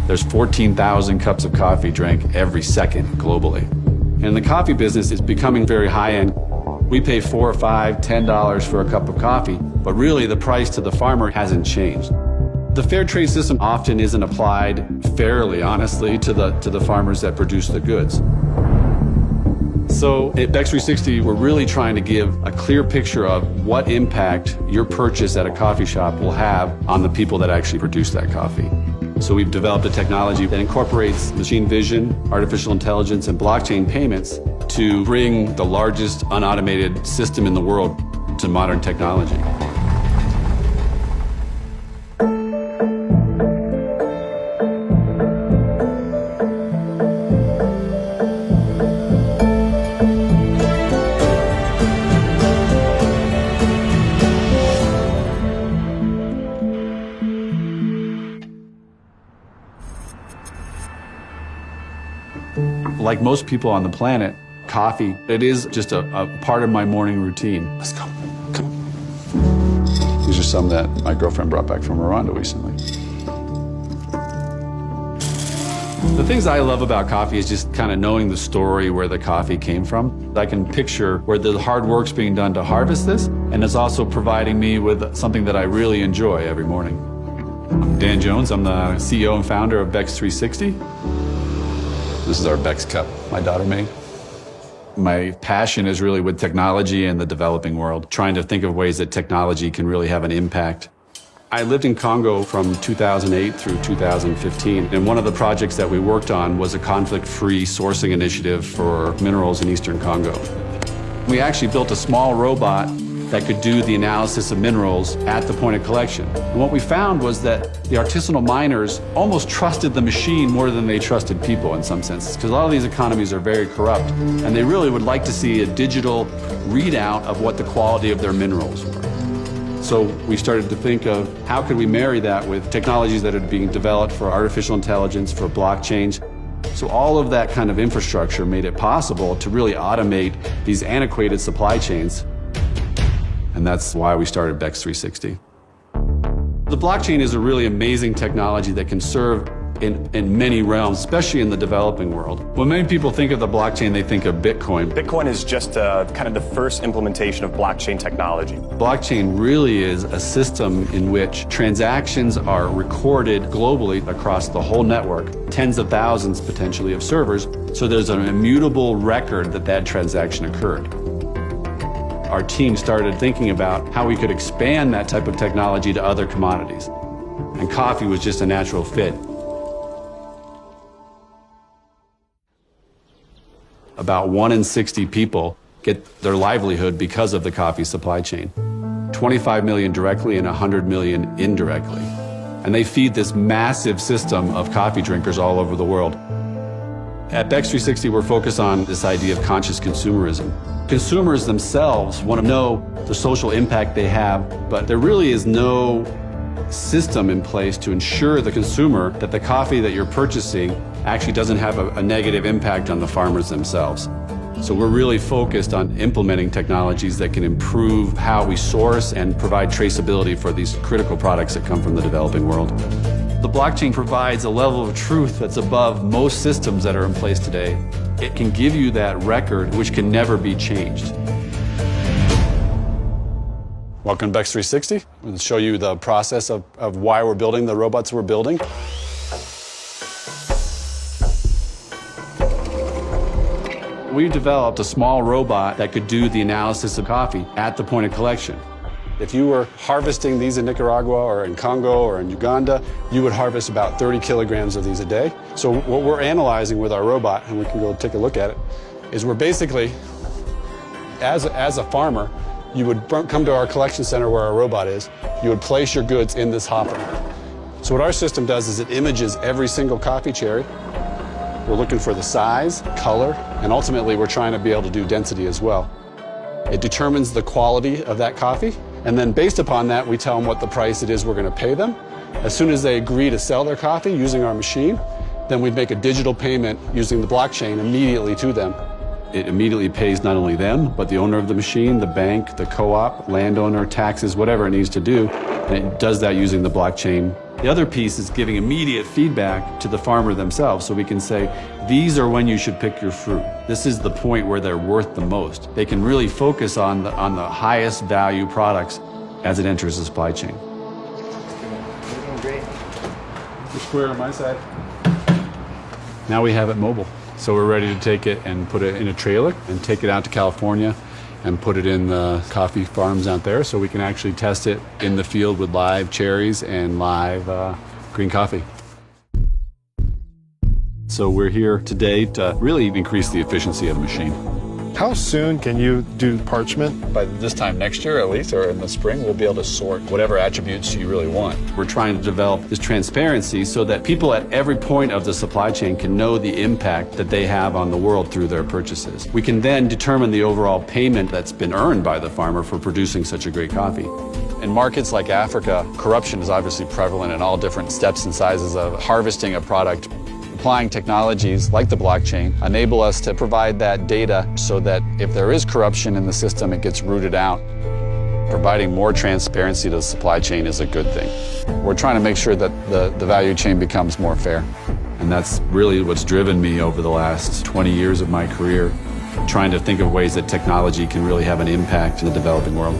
There's 14,000 cups of coffee drank every second globally. And the coffee business is becoming very high-end. We pay $4 or $5, $10 for a cup of coffee, but really the price to the farmer hasn't changed. The fair trade system often isn't applied fairly, honestly, to the farmers that produce the goods. So at Bex 360, we're really trying to give a clear picture of what impact your purchase at a coffee shop will have on the people that actually produce that coffee. So we've developed a technology that incorporates machine vision, artificial intelligence, and blockchain payments to bring the largest unautomated system in the world to modern technology. Like most people on the planet, coffee, it is just a part of my morning routine. Let's go. Come on. These are some that my girlfriend brought back from Rwanda recently. The things I love about coffee is just kind of knowing the story where the coffee came from. I can picture where the hard work's being done to harvest this, and it's also providing me with something that I really enjoy every morning. I'm Dan Jones. I'm the CEO and founder of Bex 360. This is our Bex cup my daughter made. My passion is really with technology and the developing world, trying to think of ways that technology can really have an impact. I lived in Congo from 2008 through 2015, and one of the projects that we worked on was a conflict-free sourcing initiative for minerals in Eastern Congo. We actually built a small robot that could do the analysis of minerals at the point of collection. And what we found was that the artisanal miners almost trusted the machine more than they trusted people in some senses, because a lot of these economies are very corrupt, and they really would like to see a digital readout of what the quality of their minerals were. So we started to think of how could we marry that with technologies that are being developed for artificial intelligence, for blockchains. So all of that kind of infrastructure made it possible to really automate these antiquated supply chains. And that's why we started Bex 360. The blockchain is a really amazing technology that can serve in many realms, especially in the developing world. When many people think of the blockchain, they think of Bitcoin. Bitcoin is just kind of the first implementation of blockchain technology. Blockchain really is a system in which transactions are recorded globally across the whole network, tens of thousands potentially of servers, so there's an immutable record that that transaction occurred. Our team started thinking about how we could expand that type of technology to other commodities. And coffee was just a natural fit. About 1 in 60 people get their livelihood because of the coffee supply chain. 25 million directly and 100 million indirectly. And they feed this massive system of coffee drinkers all over the world. At Bex 360, we're focused on this idea of conscious consumerism. Consumers themselves want to know the social impact they have, but there really is no system in place to ensure the consumer that the coffee that you're purchasing actually doesn't have a negative impact on the farmers themselves. So we're really focused on implementing technologies that can improve how we source and provide traceability for these critical products that come from the developing world. The blockchain provides a level of truth that's above most systems that are in place today. It can give you that record which can never be changed. Welcome to Bex 360. I'm going to show you the process of why we're building the robots we're building. We developed a small robot that could do the analysis of coffee at the point of collection. If you were harvesting these in Nicaragua or in Congo or in Uganda, you would harvest about 30 kilograms of these a day. So what we're analyzing with our robot, and we can go take a look at it, is we're basically, as a farmer, you would come to our collection center where our robot is, you would place your goods in this hopper. So what our system does is it images every single coffee cherry. We're looking for the size, color, and ultimately we're trying to be able to do density as well. It determines the quality of that coffee, and then based upon that, we tell them what the price it is we're going to pay them. As soon as they agree to sell their coffee using our machine, then we'd make a digital payment using the blockchain immediately to them. It immediately pays not only them, but the owner of the machine, the bank, the co-op, landowner, taxes, whatever it needs to do, and it does that using the blockchain The other piece is giving immediate feedback to the farmer themselves, so we can say, these are when you should pick your fruit. This is the point where they're worth the most. They can really focus on the highest value products as it enters the supply chain. You're doing great. The square on my side. Now we have it mobile. So we're ready to take it and put it in a trailer and take it out to California and put it in the coffee farms out there so we can actually test it in the field with live cherries and live green coffee. So we're here today to really increase the efficiency of the machine. How soon can you do parchment? By this time next year at least, or in the spring, we'll be able to sort whatever attributes you really want. We're trying to develop this transparency so that people at every point of the supply chain can know the impact that they have on the world through their purchases. We can then determine the overall payment that's been earned by the farmer for producing such a great coffee. In markets like Africa, corruption is obviously prevalent in all different steps and sizes of harvesting a product. Applying technologies like the blockchain enable us to provide that data so that if there is corruption in the system, it gets rooted out. Providing more transparency to the supply chain is a good thing. We're trying to make sure that the value chain becomes more fair. And that's really what's driven me over the last 20 years of my career, trying to think of ways that technology can really have an impact in the developing world.